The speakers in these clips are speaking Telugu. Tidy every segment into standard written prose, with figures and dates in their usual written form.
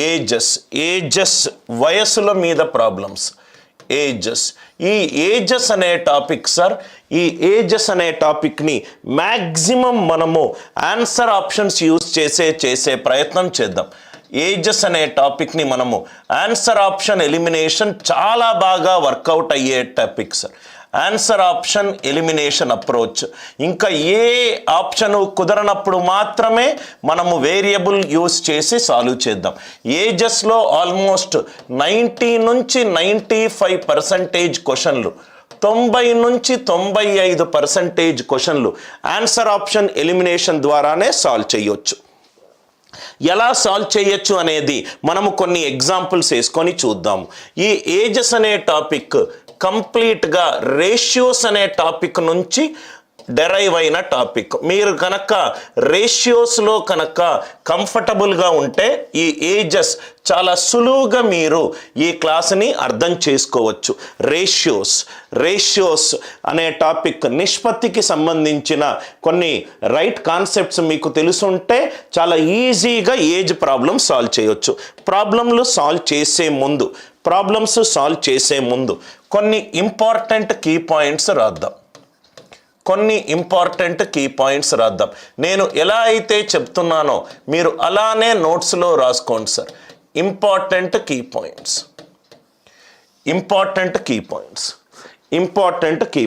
ఏజెస్ వయసుల మీద ప్రాబ్లమ్స్. ఈ ఏజెస్ అనే టాపిక్ సార్, ఈ ఏజెస్ అనే టాపిక్ని మ్యాక్సిమం మనము ఆన్సర్ ఆప్షన్స్ యూజ్ చేసే ప్రయత్నం చేద్దాం. ఏజెస్ అనే టాపిక్ని మనము ఆన్సర్ ఆప్షన్ ఎలిమినేషన్ చాలా బాగా వర్కౌట్ అయ్యే topic sir. Answer option elimination approach. ఇంకా ఏ ఆప్షను కుదరనప్పుడు మాత్రమే మనము వేరియబుల్ యూస్ చేసి సాల్వ్ చేద్దాం. ఏజెస్లో ఆల్మోస్ట్ 90 నుంచి 95% క్వశ్చన్లు, 90 నుంచి 95% క్వశ్చన్లు ఆన్సర్ ఆప్షన్ ఎలిమినేషన్ ద్వారానే సాల్వ్ చేయొచ్చు. ఎలా సాల్వ్ చేయొచ్చు అనేది మనము కొన్ని ఎగ్జాంపుల్స్ వేసుకొని చూద్దాము. ఈ ఏజెస్ అనే టాపిక్ కంప్లీట్గా రేషియోస్ అనే టాపిక్ నుంచి డెరైవ్ అయిన టాపిక్. మీరు కనుక రేషియోస్లో కనుక కంఫర్టబుల్గా ఉంటే ఈ ఏజెస్ చాలా సులువుగా మీరు ఈ క్లాస్ని అర్థం చేసుకోవచ్చు. రేషియోస్ అనే టాపిక్, నిష్పత్తికి సంబంధించిన కొన్ని రైట్ కాన్సెప్ట్స్ మీకు తెలుసుంటే చాలా ఈజీగా ఏజ్ ప్రాబ్లమ్ సాల్వ్ చేయొచ్చు. ప్రాబ్లమ్స్ సాల్వ్ చేసే ముందు కొన్ని ఇంపార్టెంట్ కీ పాయింట్స్ రాద్దాం. నేను ఎలా అయితే చెప్తున్నానో మీరు అలానే నోట్స్లో రాసుకోండి సార్. ఇంపార్టెంట్ కీ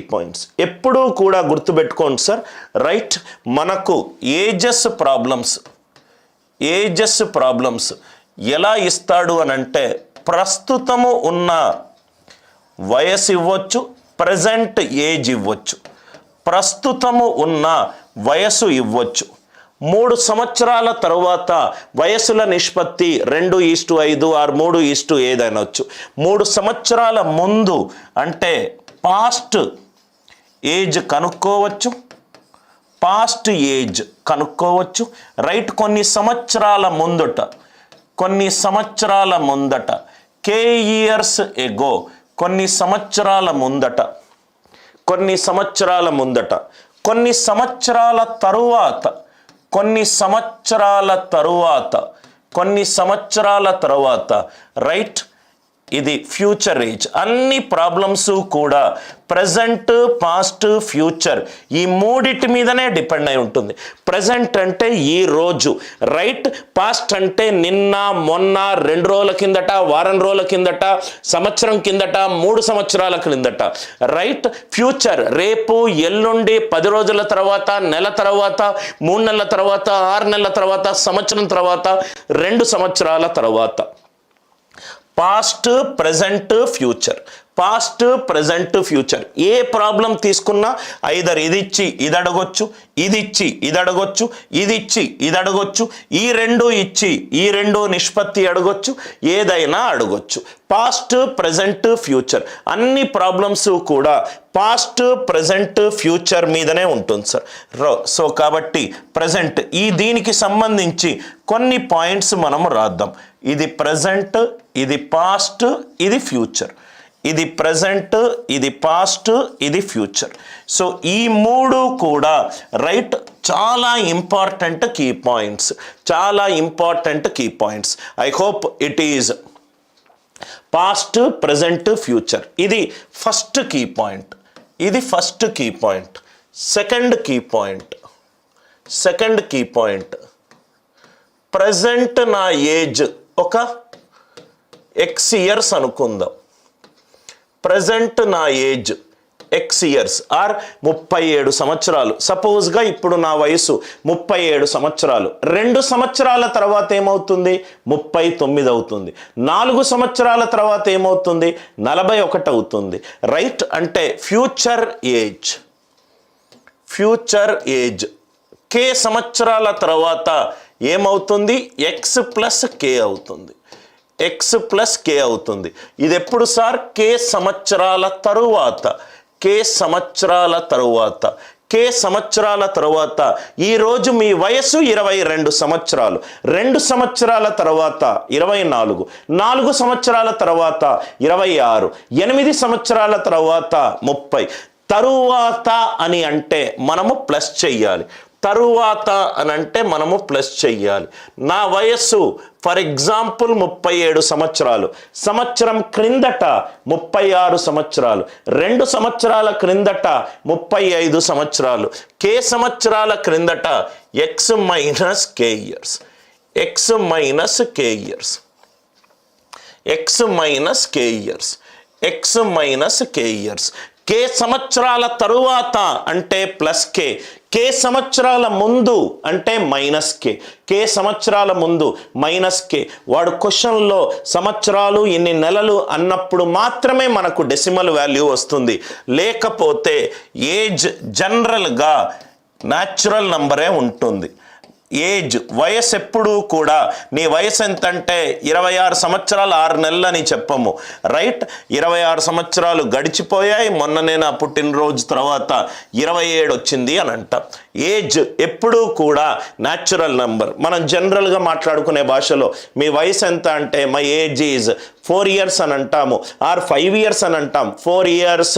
పాయింట్స్ ఎప్పుడూ కూడా గుర్తుపెట్టుకోండి సార్. రైట్, మనకు ఏజెస్ ప్రాబ్లమ్స్ ఎలా ఇస్తాడు అని అంటే, ప్రస్తుతము ఉన్న వయసు ఇవ్వచ్చు, ప్రజెంట్ ఏజ్ ఇవ్వచ్చు. ప్రస్తుతము ఉన్న వయసు ఇవ్వచ్చు. 3 సంవత్సరాల తరువాత వయసుల నిష్పత్తి 2:5 ఆర్ 3:7 ఏదైనొచ్చు. 3 సంవత్సరాల ముందు అంటే పాస్ట్ ఏజ్ కనుక్కోవచ్చు. రైట్, కొన్ని సంవత్సరాల ముందట కే ఇయర్స్ ఎగో, కొన్ని సంవత్సరాల తరువాత రైట్, ఇది ఫ్యూచర్ ఏజ్. అన్ని ప్రాబ్లమ్స్ కూడా ప్రజెంట్, పాస్ట్, ఫ్యూచర్ ఈ మూడిటి మీదనే డిపెండ్ అయి ఉంటుంది. ప్రజెంట్ అంటే ఈ రోజు, రైట్. పాస్ట్ అంటే నిన్న, మొన్న, 2 రోజుల కిందట, వారం రోజుల కిందట, సంవత్సరం కిందట, 3 సంవత్సరాల క్రిందట, రైట్. ఫ్యూచర్ రేపు, ఎల్లుండి, 10 రోజుల తర్వాత, నెల తర్వాత, 3 నెలల తర్వాత, 6 నెలల తర్వాత, సంవత్సరం తర్వాత, 2 సంవత్సరాల తర్వాత. పాస్ట్, ప్రజెంట్, ఫ్యూచర్ ఏ ప్రాబ్లం తీసుకున్నా ఐదర్ ఇది ఇచ్చి ఇది అడగొచ్చు, ఇది ఇచ్చి ఇది అడగొచ్చు, ఇది ఇచ్చి ఇది అడగొచ్చు, ఈ రెండు ఇచ్చి ఈ రెండు నిష్పత్తి అడగొచ్చు, ఏదైనా అడగొచ్చు. పాస్ట్, ప్రజెంట్, ఫ్యూచర్ అన్ని ప్రాబ్లమ్స్ కూడా పాస్ట్, ప్రజెంట్, ఫ్యూచర్ మీదనే ఉంటుంది సార్. సో కాబట్టి ప్రజెంట్ దీనికి సంబంధించి కొన్ని పాయింట్స్ మనం రాద్దాం. ఇది ప్రజెంట్, ఇది పాస్ట్, ఇది ఫ్యూచర్. ఇది ప్రజెంట్, ఇది పాస్ట్, ఇది ఫ్యూచర్. సో ఈ మూడు కూడా రైట్ చాలా important key points. I hope it is past, present, future. ఇది first key point. Second key point present నా ఏజ్ ఒక ఎక్స్ ఇయర్స్ అనుకుందాం. ప్రజెంట్ నా ఏజ్ ఎక్స్ ఇయర్స్ ఆర్ 37 సంవత్సరాలు. సపోజ్గా ఇప్పుడు నా వయసు 37 సంవత్సరాలు. 2 సంవత్సరాల తర్వాత ఏమవుతుంది? 39 అవుతుంది. 4 సంవత్సరాల తర్వాత ఏమవుతుంది? 41 అవుతుంది. రైట్, అంటే ఫ్యూచర్ ఏజ్ కే సంవత్సరాల తర్వాత ఏమవుతుంది? ఎక్స్ ప్లస్ కే అవుతుంది. ఇది ఎప్పుడు సార్? కే సంవత్సరాల తరువాత ఈరోజు మీ వయసు 22 సంవత్సరాలు. 2 సంవత్సరాల తర్వాత 24, 4 సంవత్సరాల తర్వాత 26, 8 సంవత్సరాల తర్వాత 30. తరువాత అని అంటే మనము ప్లస్ చెయ్యాలి. తరువాత అని అంటే మనము ప్లస్ చెయ్యాలి. నా వయస్సు ఫర్ ఎగ్జాంపుల్ 37 సంవత్సరాలు, సంవత్సరం క్రిందట 36 సంవత్సరాలు, 2 సంవత్సరాల క్రిందట 35 సంవత్సరాలు, కే సంవత్సరాల క్రిందట ఎక్స్ మైనస్ కే ఇయర్స్, ఎక్స్ మైనస్ కే ఇయర్స్, ఎక్స్ మైనస్ కే ఇయర్స్, ఎక్స్ మైనస్ కే ఇయర్స్. కే సంవత్సరాల తరువాత అంటే ప్లస్ కే, కే సంవత్సరాల ముందు అంటే మైనస్ కే, కే సంవత్సరాల ముందు మైనస్ కే. వాడు క్వశ్చన్లో సంవత్సరాలు ఎన్ని నెలలు అన్నప్పుడు మాత్రమే మనకు డెసిమల్ వాల్యూ వస్తుంది, లేకపోతే ఏజ్ జనరల్గా న్యాచురల్ నంబరే ఉంటుంది. ఏజ్ వయసు ఎప్పుడూ కూడా నీ వయసు ఎంత అంటే 26 సంవత్సరాలు 6 నెలలు అని చెప్పము, రైట్? 26 సంవత్సరాలు గడిచిపోయాయి, మొన్ననే నా పుట్టినరోజు తర్వాత 27 వచ్చింది అని అంటాం. ఏజ్ ఎప్పుడూ కూడా న్యాచురల్ నంబర్. మనం జనరల్గా మాట్లాడుకునే భాషలో మీ వయసు ఎంత అంటే మై ఏజ్ ఈజ్ 4 years అని అంటాము, ఆర్ 5 years అని అంటాం. 4 years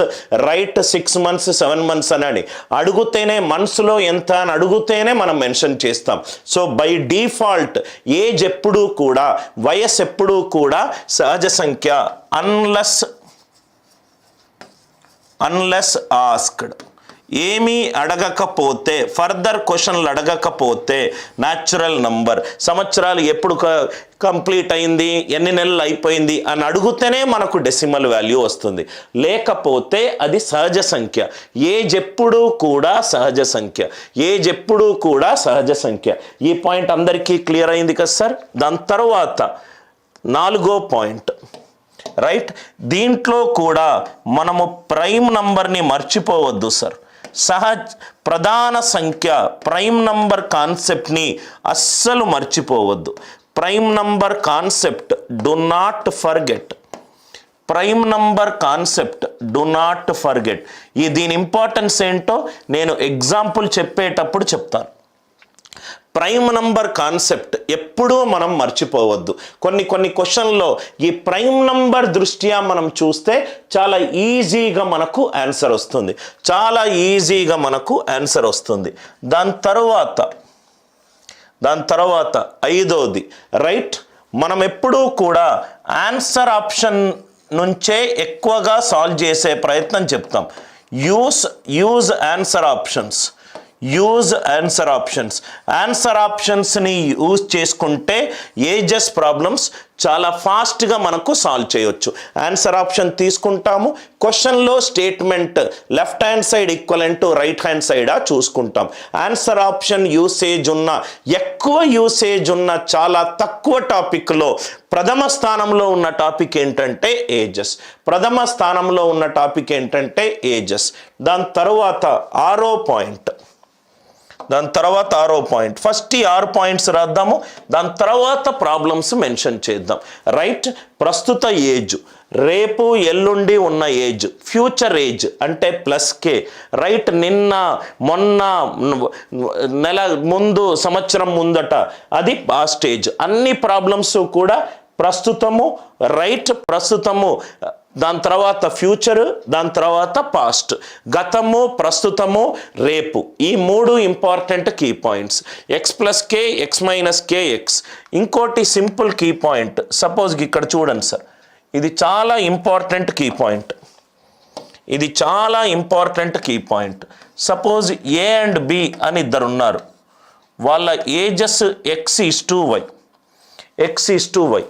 రైట్, 6 months 7 months అని అడిగితేనే, మనసులో ఎంత అని అడిగితేనే మనం మెన్షన్ చేస్తాం. సో బై డిఫాల్ట్ ఏజ్ ఎప్పుడూ కూడా, వయసు ఎప్పుడూ కూడా సహజ సంఖ్య అన్లెస్ ఆస్క్డ్. ఏమీ అడగకపోతే, ఫర్దర్ క్వశ్చన్లు అడగకపోతే న్యాచురల్ నంబర్. సంవత్సరాలు ఎప్పుడు కంప్లీట్ అయింది, ఎన్ని నెలలు అయిపోయింది అని అడిగితేనే మనకు డెసిమల్ వాల్యూ వస్తుంది, లేకపోతే అది సహజ సంఖ్య. ఏజ్ ఎప్పుడూ కూడా సహజ సంఖ్య, ఏజ్ ఎప్పుడూ కూడా సహజ సంఖ్య. ఈ పాయింట్ అందరికీ క్లియర్ అయింది కదా సార్? దాని తర్వాత 4వ పాయింట్, రైట్? దీంట్లో కూడా మనము ప్రైమ్ నంబర్ని మర్చిపోవద్దు సార్. ప్రధాన సంఖ్య ప్రైమ్ నంబర్ కాన్సెప్ట్ని అస్సలు మర్చిపోవద్దు. Prime number concept do not forget, prime number concept do not forget. దీని ఇంపార్టెన్స్ ఏంటో నేను ఎగ్జాంపుల్ చెప్పేటప్పుడు చెప్తాను. ప్రైమ్ నంబర్ కాన్సెప్ట్ ఎప్పుడూ మనం మర్చిపోవద్దు. కొన్ని క్వశ్చన్లో ఈ ప్రైమ్ నంబర్ దృష్ట్యా మనం చూస్తే చాలా ఈజీగా మనకు ఆన్సర్ వస్తుంది, చాలా ఈజీగా మనకు ఆన్సర్ వస్తుంది. దాని తర్వాత 5వది, రైట్? మనం ఎప్పుడూ కూడా ఆన్సర్ ఆప్షన్ నుంచే ఎక్కువగా సాల్వ్ చేసే ప్రయత్నం చెప్తాం. Use answer options, use answer options. Answer ఆప్షన్స్ని యూజ్ చేసుకుంటే ఏజెస్ ప్రాబ్లమ్స్ చాలా ఫాస్ట్గా మనకు సాల్వ్ చేయొచ్చు. ఆన్సర్ ఆప్షన్ తీసుకుంటాము, క్వశ్చన్లో statement left hand side equivalent to right hand సైడా చూసుకుంటాం. ఆన్సర్ ఆప్షన్ ఎక్కువ యూసేజ్ ఉన్న చాలా తక్కువ టాపిక్లో ప్రథమ స్థానంలో ఉన్న టాపిక్ ఏంటంటే ఏజెస్. ప్రథమ స్థానంలో ఉన్న టాపిక్ ఏంటంటే ఏజెస్. దాని తర్వాత 6వ పాయింట్, ఫస్ట్ ఈ 6 పాయింట్స్ రాద్దాము, దాని తర్వాత ప్రాబ్లమ్స్ మెన్షన్ చేద్దాం, రైట్? ప్రస్తుత ఏజ్, రేపు ఎల్లుండి ఉన్న ఏజ్, ఫ్యూచర్ ఏజ్ అంటే ప్లస్ కే, రైట్? నిన్న, మొన్న, నెల ముందు, సంవత్సరం ముందట, అది పాస్ట్ ఏజ్. అన్ని ప్రాబ్లమ్స్ కూడా ప్రస్తుతము, రైట్? ప్రస్తుతము, దాని తర్వాత ఫ్యూచర్, దాని తర్వాత పాస్ట్, గతము, ప్రస్తుతము, రేపు. ఈ 3 important key points. X plus k, x minus k, x. ఇంకోటి సింపుల్ కీ పాయింట్, సపోజ్ ఇక్కడ చూడండి సార్, ఇది చాలా ఇంపార్టెంట్ కీ పాయింట్, ఇది చాలా important key point. Suppose A and B అని ఇద్దరు ఉన్నారు, వాళ్ళ ages x:y, x:y.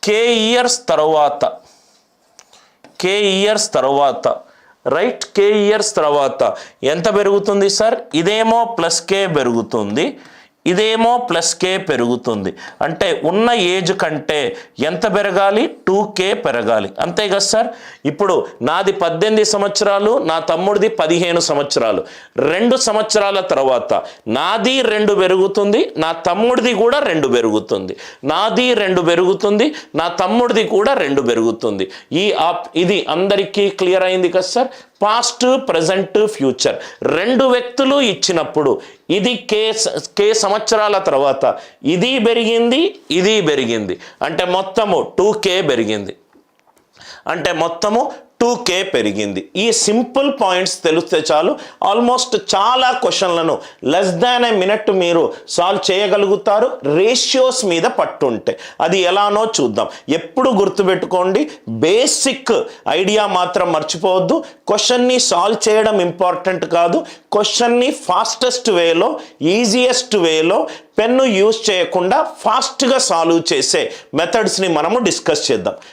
K years తర్వాత, రైట్? కే ఇయర్స్ తర్వాత ఎంత పెరుగుతుంది సార్? ఇదేమో ప్లస్ కే పెరుగుతుంది, ఇదేమో ప్లస్ కే పెరుగుతుంది. అంటే ఉన్న ఏజ్ కంటే ఎంత పెరగాలి? 2K పెరగాలి, అంతే కదా సార్? ఇప్పుడు నాది 18 సంవత్సరాలు, నా తమ్ముడిది 15 సంవత్సరాలు. 2 సంవత్సరాల తర్వాత నాది 2 పెరుగుతుంది, నా తమ్ముడిది కూడా 2 పెరుగుతుంది. నాది 2 పెరుగుతుంది, నా తమ్ముడిది కూడా 2 పెరుగుతుంది. ఇది అందరికీ క్లియర్ అయింది కదా సార్? పాస్ట్, ప్రజెంట్, ఫ్యూచర్ 2 వ్యక్తులు ఇచ్చినప్పుడు ఇది కే సంవత్సరాల తర్వాత ఇది పెరిగింది, ఇది పెరిగింది, అంటే మొత్తము 2K పెరిగింది, అంటే మొత్తము 2K పెరిగింది. ఈ సింపుల్ పాయింట్స్ తెలిస్తే చాలు, ఆల్మోస్ట్ చాలా క్వశ్చన్లను లెస్ దాన్ ఏ మినిట్ మీరు సాల్వ్ చేయగలుగుతారు, రేషియోస్ మీద పట్టుంటే. అది ఎలానో చూద్దాం. ఎప్పుడు గుర్తుపెట్టుకోండి, బేసిక్ ఐడియా మాత్రం మర్చిపోవద్దు. క్వశ్చన్ని సాల్వ్ చేయడం ఇంపార్టెంట్ కాదు, క్వశ్చన్ని ఫాస్టెస్ట్ వేలో, ఈజియెస్ట్ వేలో పెన్ను యూజ్ చేయకుండా ఫాస్ట్గా సాల్వ్ చేసే మెథడ్స్ని మనము డిస్కస్ చేద్దాం.